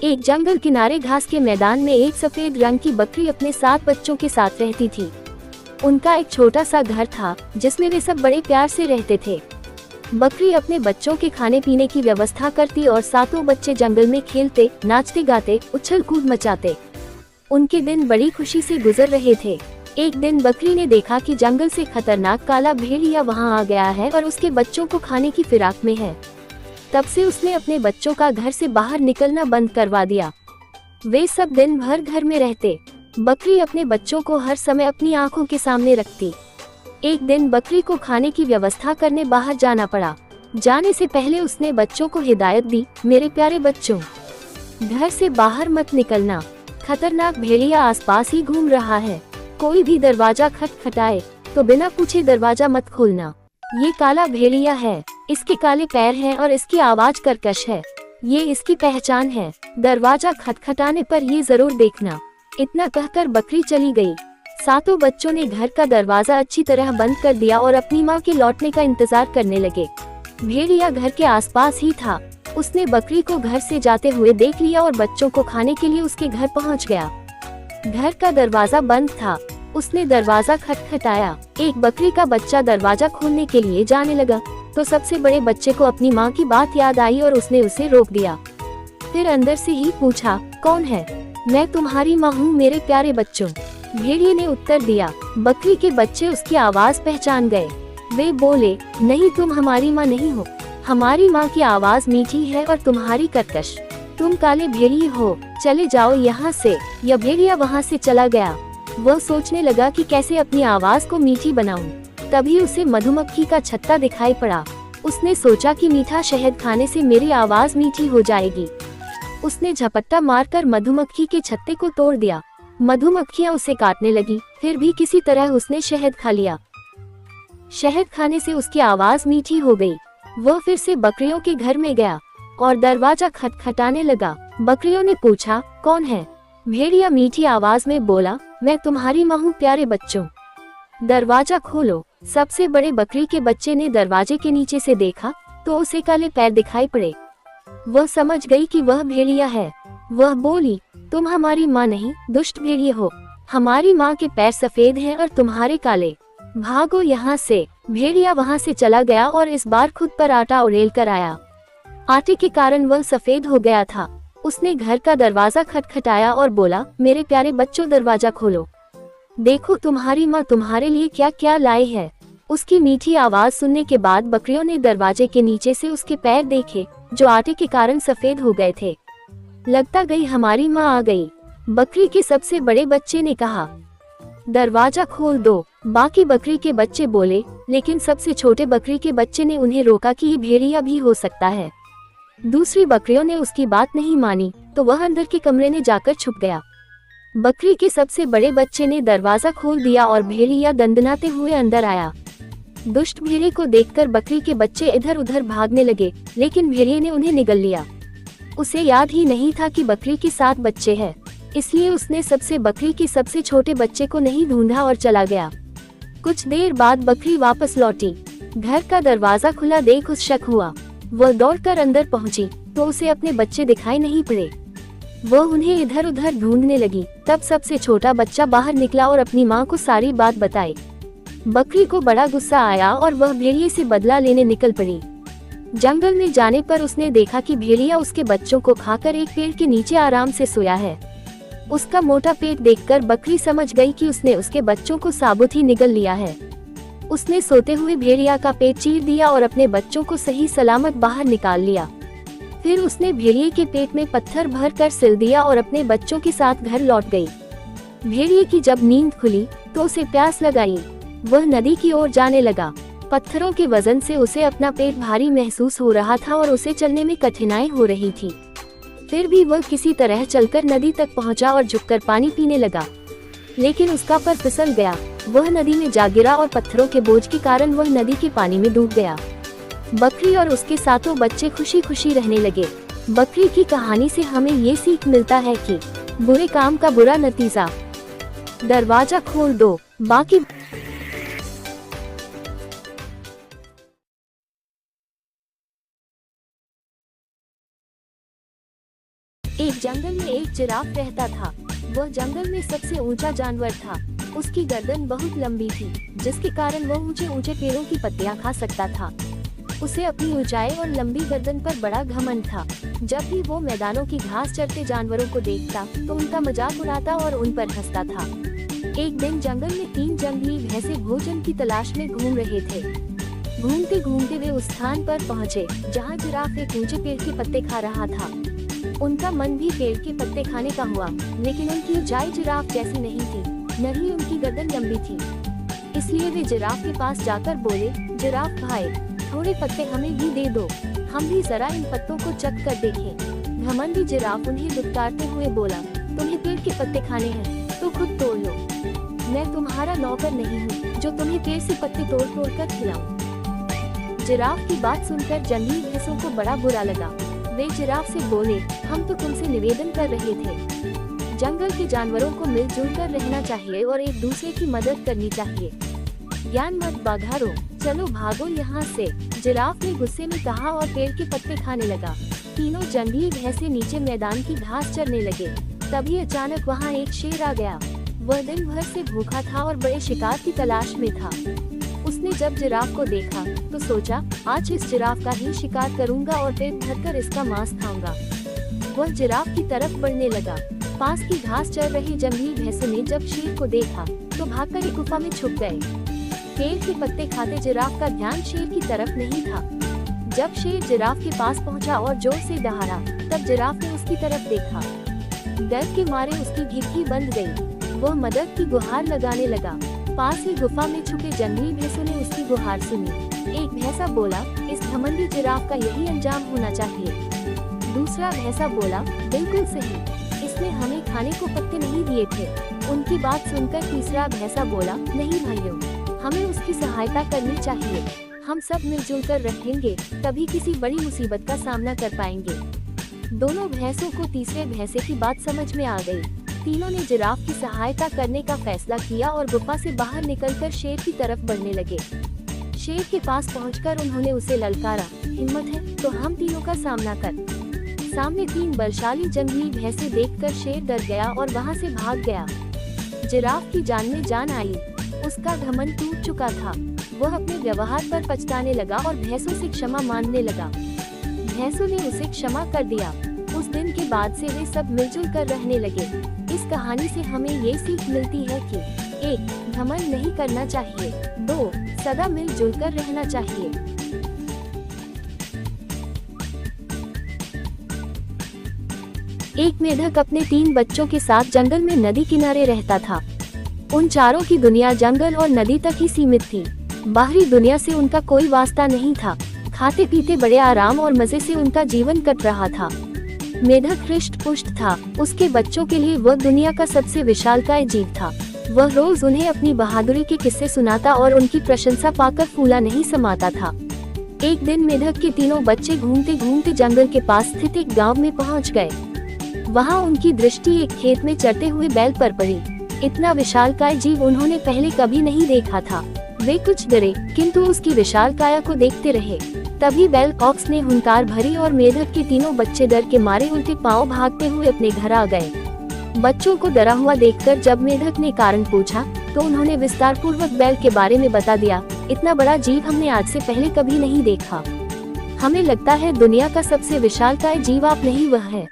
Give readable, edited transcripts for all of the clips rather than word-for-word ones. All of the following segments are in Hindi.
एक जंगल किनारे घास के मैदान में एक सफेद रंग की बकरी अपने 7 बच्चों के साथ रहती थी। उनका एक छोटा सा घर था जिसमें वे सब बड़े प्यार से रहते थे। बकरी अपने बच्चों के खाने पीने की व्यवस्था करती और सातों बच्चे जंगल में खेलते, नाचते गाते, उछल कूद मचाते। उनके दिन बड़ी खुशी से गुजर रहे थे। एक दिन बकरी ने देखा कि जंगल से खतरनाक काला भेड़िया वहां आ गया है और उसके बच्चों को खाने की फिराक में है। तब से उसने अपने बच्चों का घर से बाहर निकलना बंद करवा दिया। वे सब दिन भर घर में रहते। बकरी अपने बच्चों को हर समय अपनी आंखों के सामने रखती। एक दिन बकरी को खाने की व्यवस्था करने बाहर जाना पड़ा। जाने से पहले उसने बच्चों को हिदायत दी, मेरे प्यारे बच्चों, घर से बाहर मत निकलना। खतरनाक भेड़िया आसपास ही घूम रहा है। कोई भी दरवाजा खटखटाए तो बिना पूछे दरवाजा मत खोलना। ये काला भेड़िया है, इसके काले पैर हैं और इसकी आवाज कर्कश है। ये इसकी पहचान है। दरवाजा खटखटाने पर ये जरूर देखना। इतना कहकर बकरी चली गई। सातों बच्चों ने घर का दरवाजा अच्छी तरह बंद कर दिया और अपनी माँ के लौटने का इंतजार करने लगे। भेड़िया घर के आसपास ही था। उसने बकरी को घर से जाते हुए देख लिया और बच्चों को खाने के लिए उसके घर पहुँच गया। घर का दरवाजा बंद था। उसने दरवाजा खटखटाया। एक बकरी का बच्चा दरवाजा खोलने के लिए जाने लगा तो सबसे बड़े बच्चे को अपनी माँ की बात याद आई और उसने उसे रोक दिया। फिर अंदर से ही पूछा, कौन है? मैं तुम्हारी माँ हूँ मेरे प्यारे बच्चों, भेड़िए ने उत्तर दिया। बकरी के बच्चे उसकी आवाज पहचान गए। वे बोले, नहीं, तुम हमारी माँ नहीं हो। हमारी माँ की आवाज मीठी है और तुम्हारी कर्कश। तुम काले भेड़िए हो, चले जाओ यहाँ से। यह भेड़िया वहाँ से चला गया। वह सोचने लगा कि कैसे अपनी आवाज को मीठी बनाऊं। तभी उसे मधुमक्खी का छत्ता दिखाई पड़ा। उसने सोचा कि मीठा शहद खाने से मेरी आवाज मीठी हो जाएगी। उसने झपट्टा मारकर मधुमक्खी के छत्ते को तोड़ दिया। मधुमक्खियां उसे काटने लगी, फिर भी किसी तरह उसने शहद खा लिया। शहद खाने से उसकी आवाज मीठी हो गई। वह फिर से बकरियों के घर में गया और दरवाजा खटखटाने लगा। बकरियों ने पूछा, कौन है? भेड़िया मीठी आवाज में बोला, मैं तुम्हारी माँ हूँ प्यारे बच्चों, दरवाजा खोलो। सबसे बड़े बकरी के बच्चे ने दरवाजे के नीचे से देखा तो उसे काले पैर दिखाई पड़े। वह समझ गई कि वह भेड़िया है। वह बोली, तुम हमारी माँ नहीं, दुष्ट भेड़िए हो। हमारी माँ के पैर सफेद हैं और तुम्हारे काले। भागो यहाँ से। भेड़िया वहाँ से चला गया और इस बार खुद पर आटा उड़ेल कर आया। आटे के कारण वह सफेद हो गया था। उसने घर का दरवाजा खटखटाया और बोला, मेरे प्यारे बच्चों, दरवाजा खोलो। देखो तुम्हारी माँ तुम्हारे लिए क्या क्या लाई है। उसकी मीठी आवाज सुनने के बाद बकरियों ने दरवाजे के नीचे से उसके पैर देखे जो आटे के कारण सफेद हो गए थे। लगता गई हमारी माँ आ गई। बकरी के सबसे बड़े बच्चे ने कहा, दरवाजा खोल दो। बाकी बकरी के बच्चे बोले, लेकिन सबसे छोटे बकरी के बच्चे ने उन्हें रोका कि ये भेड़िया भी हो सकता है। दूसरी बकरियों ने उसकी बात नहीं मानी तो वह अंदर के कमरे में जाकर छुप गया। बकरी के सबसे बड़े बच्चे ने दरवाजा खोल दिया और भेड़िया दंदनाते हुए अंदर आया। दुष्ट भेड़िए को देखकर बकरी के बच्चे इधर उधर भागने लगे, लेकिन भेड़िए ने उन्हें निगल लिया। उसे याद ही नहीं था कि बकरी के 7 बच्चे हैं, इसलिए उसने सबसे बकरी के सबसे छोटे बच्चे को नहीं ढूंढा और चला गया। कुछ देर बाद बकरी वापस लौटी। घर का दरवाजा खुला देख उसे शक हुआ। वह दौड़कर अंदर पहुंची तो उसे अपने बच्चे दिखाई नहीं पड़े। वह उन्हें इधर उधर ढूंढने लगी। तब सबसे छोटा बच्चा बाहर निकला और अपनी माँ को सारी बात बताई। बकरी को बड़ा गुस्सा आया और वह भेड़िए से बदला लेने निकल पड़ी। जंगल में जाने पर उसने देखा कि भेड़िया उसके बच्चों को खाकर एक पेड़ के नीचे आराम से सोया है। उसका मोटा पेट देखकर बकरी समझ गई कि उसने उसके बच्चों को साबुत ही निगल लिया है। उसने सोते हुए भेड़िया का पेट चीर दिया और अपने बच्चों को सही सलामत बाहर निकाल लिया। फिर उसने भेड़िए के पेट में पत्थर भर कर सिल दिया और अपने बच्चों के साथ घर लौट गई। भेड़िए की जब नींद खुली तो उसे प्यास लगाई। वह नदी की ओर जाने लगा। पत्थरों के वजन से उसे अपना पेट भारी महसूस हो रहा था और उसे चलने में कठिनाई हो रही थी। फिर भी वह किसी तरह चलकर नदी तक पहुंचा और झुककर पानी पीने लगा, लेकिन उसका पैर फिसल गया। वह नदी में जा गिरा और पत्थरों के बोझ के कारण वह नदी के पानी में डूब गया। बकरी और उसके सातों बच्चे खुशी खुशी रहने लगे। बकरी की कहानी से हमें ये सीख मिलता है कि बुरे काम का बुरा नतीजा। दरवाजा खोल दो। बाकी एक जंगल में एक जिराफ रहता था। वह जंगल में सबसे ऊंचा जानवर था। उसकी गर्दन बहुत लंबी थी, जिसके कारण वह ऊंचे ऊंचे पेड़ों की पत्तियां खा सकता था। उसे अपनी ऊंचाई और लंबी गर्दन पर बड़ा घमंड था। जब भी वो मैदानों की घास चरते जानवरों को देखता तो उनका मजाक उड़ाता और उन पर हंसता था। एक दिन जंगल में 3 जंगली भैंसें भोजन की तलाश में घूम रहे थे। घूमते घूमते वे उस स्थान पर पहुँचे जहाँ जिराफ एक ऊंचे पेड़ के पत्ते खा रहा था। उनका मन भी पेड़ के पत्ते खाने का हुआ, लेकिन उनकी ऊंचाई जिराफ जैसी नहीं थी, न ही उनकी गर्दन लंबी थी। इसलिए वे जिराफ के पास जाकर बोले, जिराफ भाई, थोड़े पत्ते हमें भी दे दो, हम भी जरा इन पत्तों को चख कर देखें। घमंडी जिराफ उन्हें दुत्कारते हुए बोला, तुम्हें पेड़ के पत्ते खाने हैं तो खुद तोड़ लो, मैं तुम्हारा नौकर नहीं हूँ जो तुम्हें पेड़ से पत्ते तोड़ तोड़ कर खिलाऊं। जिराफ की बात सुनकर जंगली भैंसों को बड़ा बुरा लगा। वे जिराफ से बोले, हम तो तुमसे निवेदन कर रहे थे, जंगल के जानवरों को मिलजुल कर रहना चाहिए और एक दूसरे की मदद करनी चाहिए। ज्ञान मत बाघारो, चलो भागो यहाँ से। जिराफ ने गुस्से में कहा और पेड़ के पत्ते खाने लगा। तीनों जंगली भैंसे नीचे मैदान की घास चरने लगे। तभी अचानक वहाँ एक शेर आ गया। वह दिन भर से भूखा था और बड़े शिकार की तलाश में था। उसने जब जिराफ को देखा तो सोचा, आज इस जिराफ का ही शिकार करूंगा और पेट भरकर इसका मांस खाऊंगा। वह जिराफ की तरफ बढ़ने लगा। पास की घास चर रही जंगली भैंसों ने जब शेर को देखा तो भागकर एक गुफा में छुप गए। पेड़ के पत्ते खाते जिराफ का ध्यान शेर की तरफ नहीं था। जब शेर जिराफ के पास पहुंचा और जोर से दहाड़ा, तब जिराफ ने उसकी तरफ देखा। डर के मारे उसकी घिघी बंद गई। वह मदद की गुहार लगाने लगा। पास ही गुफा में छुपे जंगली भैंसों ने उसकी गुहार सुनी। एक भैंसा बोला, इस घमंडी जिराफ का यही अंजाम होना चाहिए। दूसरा भैंसा बोला, बिल्कुल सही, इसने हमें खाने को पत्ते नहीं दिए थे। उनकी बात सुनकर तीसरा भैंसा बोला, नहीं भाइयों, हमें उसकी सहायता करनी चाहिए। हम सब मिलजुल कर रहेंगे, तभी किसी बड़ी मुसीबत का सामना कर पाएंगे। दोनों भैंसों को तीसरे भैंसे की बात समझ में आ गई। तीनों ने जिराफ की सहायता करने का फैसला किया और गुफा से बाहर निकलकर शेर की तरफ बढ़ने लगे। शेर के पास पहुंचकर उन्होंने उसे ललकारा, हिम्मत है तो हम तीनों का सामना कर। सामने 3 बलशाली जंगली भैंसे देखकर शेर डर गया और वहां से भाग गया। जिराफ की जान में जान आई। उसका घमंड टूट चुका था। वह अपने व्यवहार पर पछताने लगा और भैंसों से क्षमा मांगने लगा। भैंसों ने उसे क्षमा कर दिया। उस दिन के बाद से वे सब मिलजुल कर रहने लगे। इस कहानी से हमें ये सीख मिलती है कि 1. घमंड नहीं करना चाहिए। 2. सदा मिलजुल कर रहना चाहिए। एक मेढक अपने 3 बच्चों के साथ जंगल में नदी किनारे रहता था। उन चारों की दुनिया जंगल और नदी तक ही सीमित थी। बाहरी दुनिया से उनका कोई वास्ता नहीं था। खाते पीते बड़े आराम और मजे से उनका जीवन कट रहा था। मेढक हृष्ट पुष्ट था। उसके बच्चों के लिए वह दुनिया का सबसे विशालकाय जीव था। वह रोज उन्हें अपनी बहादुरी के किस्से सुनाता और उनकी प्रशंसा पाकर फूला नहीं समाता था। एक दिन मेढक के तीनों बच्चे घूमते घूमते जंगल के पास स्थित एक गांव में पहुंच गए। वहां उनकी दृष्टि एक खेत में चरते हुए बैल पर पड़ी। इतना विशालकाय जीव उन्होंने पहले कभी नहीं देखा था। वे कुछ डरे, किंतु उसकी विशाल काया को देखते रहे। तभी बैल कॉक्स ने हुंकार भरी और मेढक के तीनों बच्चे डर के मारे उल्टे पांव भागते हुए अपने घर आ गए। बच्चों को डरा हुआ देखकर जब मेढक ने कारण पूछा तो उन्होंने विस्तार पूर्वक बैल के बारे में बता दिया। इतना बड़ा जीव हमने आज से पहले कभी नहीं देखा। हमें लगता है दुनिया का सबसे विशालकाय जीव आप नहीं, वह है।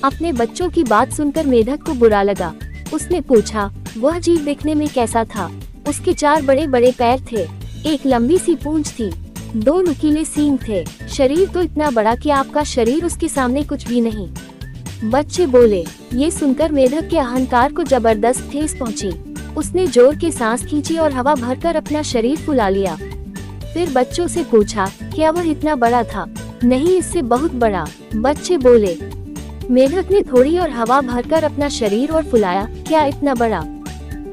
अपने बच्चों की बात सुनकर मेढक को बुरा लगा। उसने पूछा, वह जीव दिखने में कैसा था? उसके 4 बड़े बड़े पैर थे, एक लंबी सी पूंछ थी, 2 नुकीले सींग थे। शरीर तो इतना बड़ा कि आपका शरीर उसके सामने कुछ भी नहीं। बच्चे बोले। ये सुनकर मेढक के अहंकार को जबरदस्त ठेस पहुंची। उसने जोर के सांस खींची और हवा भरकर अपना शरीर फुला लिया। फिर बच्चों से पूछा, क्या वह इतना बड़ा था? नहीं, इससे बहुत बड़ा। बच्चे बोले। मेढक ने थोड़ी और हवा भरकर अपना शरीर और फुलाया। क्या इतना बड़ा?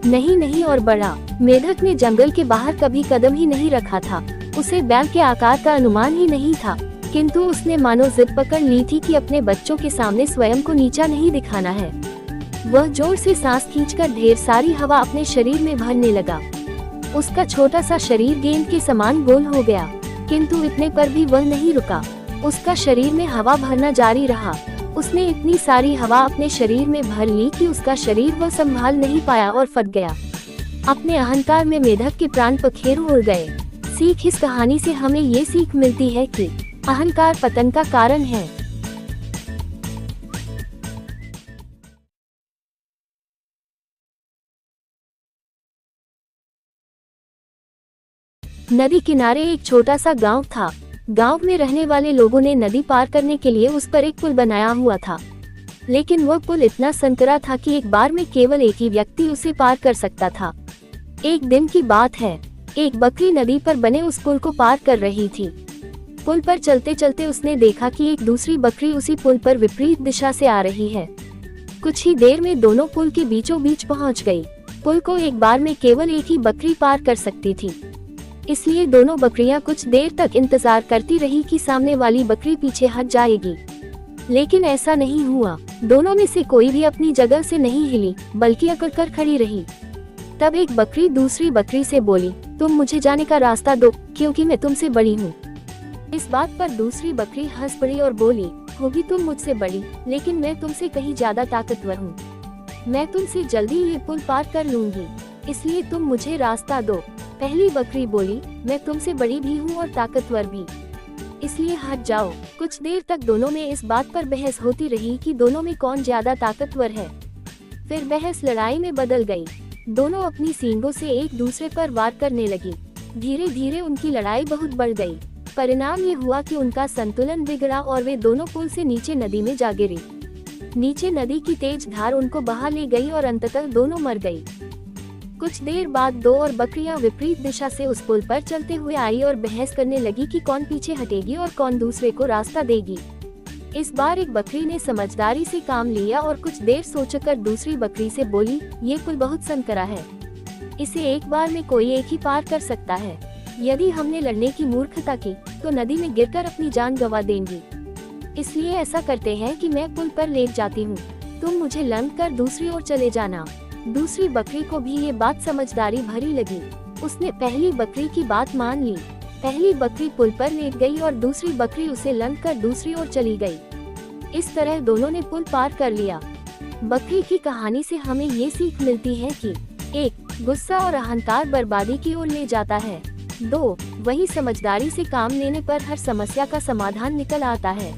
नहीं नहीं, और बड़ा। मेढक ने जंगल के बाहर कभी कदम ही नहीं रखा था। उसे बैल के आकार का अनुमान ही नहीं था, किंतु उसने मानो जिद पकड़ ली थी कि अपने बच्चों के सामने स्वयं को नीचा नहीं दिखाना है। वह जोर से सांस खींचकर ढेर सारी हवा अपने शरीर में भरने लगा। उसका छोटा सा शरीर गेंद के समान गोल हो गया, किंतु इतने पर भी वह नहीं रुका। उसका शरीर में हवा भरना जारी रहा। उसने इतनी सारी हवा अपने शरीर में भर ली कि उसका शरीर वो संभाल नहीं पाया और फट गया। अपने अहंकार में मेढक के प्राण पखेरु उड़ गए। सीख, इस कहानी से हमें ये सीख मिलती है कि अहंकार पतन का कारण है। नदी किनारे एक छोटा सा गांव था। गांव में रहने वाले लोगों ने नदी पार करने के लिए उस पर एक पुल बनाया हुआ था, लेकिन वह पुल इतना संकरा था कि एक बार में केवल एक ही व्यक्ति उसे पार कर सकता था। एक दिन की बात है, एक बकरी नदी पर बने उस पुल को पार कर रही थी। पुल पर चलते चलते उसने देखा कि एक दूसरी बकरी उसी पुल पर विपरीत दिशा से आ रही है। कुछ ही देर में दोनों पुल के बीचों बीच पहुंच गई। पुल को एक बार में केवल एक ही बकरी पार कर सकती थी, इसलिए दोनों बकरियां कुछ देर तक इंतजार करती रही कि सामने वाली बकरी पीछे हट जाएगी, लेकिन ऐसा नहीं हुआ। दोनों में से कोई भी अपनी जगह से नहीं हिली, बल्कि अकड़कर खड़ी रही। तब एक बकरी दूसरी बकरी से बोली, तुम मुझे जाने का रास्ता दो, क्योंकि मैं तुमसे बड़ी हूँ। इस बात पर दूसरी बकरी हंस पड़ी और बोली, होगी तुम मुझसे बड़ी, लेकिन मैं तुमसे कहीं ज्यादा ताकतवर हूँ। मैं तुमसे जल्दी ये पुल पार कर लूंगी, इसलिए तुम मुझे रास्ता दो। पहली बकरी बोली, मैं तुमसे बड़ी भी हूँ और ताकतवर भी, इसलिए हट जाओ। कुछ देर तक दोनों में इस बात पर बहस होती रही कि दोनों में कौन ज्यादा ताकतवर है। फिर बहस लड़ाई में बदल गई। दोनों अपनी सींगों से एक दूसरे पर वार करने लगी। धीरे धीरे उनकी लड़ाई बहुत बढ़ गई। परिणाम ये हुआ कि उनका संतुलन बिगड़ा और वे दोनों पुल से नीचे नदी में जा गिरी। नीचे नदी की तेज धार उनको बहा ले गई और अंततः दोनों मर गई। कुछ देर बाद दो और बकरियां विपरीत दिशा से उस पुल पर चलते हुए आई और बहस करने लगी कि कौन पीछे हटेगी और कौन दूसरे को रास्ता देगी। इस बार एक बकरी ने समझदारी से काम लिया और कुछ देर सोचकर दूसरी बकरी से बोली, ये पुल बहुत संकरा है, इसे एक बार में कोई एक ही पार कर सकता है। यदि हमने लड़ने की मूर्खता की तो नदी में गिरकर अपनी जान गंवा देंगी। इसलिए ऐसा करते हैं कि मैं पुल पर लेट जाती हूँ, तुम मुझे लंघ कर दूसरी ओर चले जाना। दूसरी बकरी को भी ये बात समझदारी भरी लगी। उसने पहली बकरी की बात मान ली। पहली बकरी पुल पर लेट गई और दूसरी बकरी उसे लंघ कर दूसरी ओर चली गई। इस तरह दोनों ने पुल पार कर लिया। बकरी की कहानी से हमें ये सीख मिलती है कि 1. गुस्सा और अहंकार बर्बादी की ओर ले जाता है। 2. वही समझदारी से काम लेने पर हर समस्या का समाधान निकल आता है।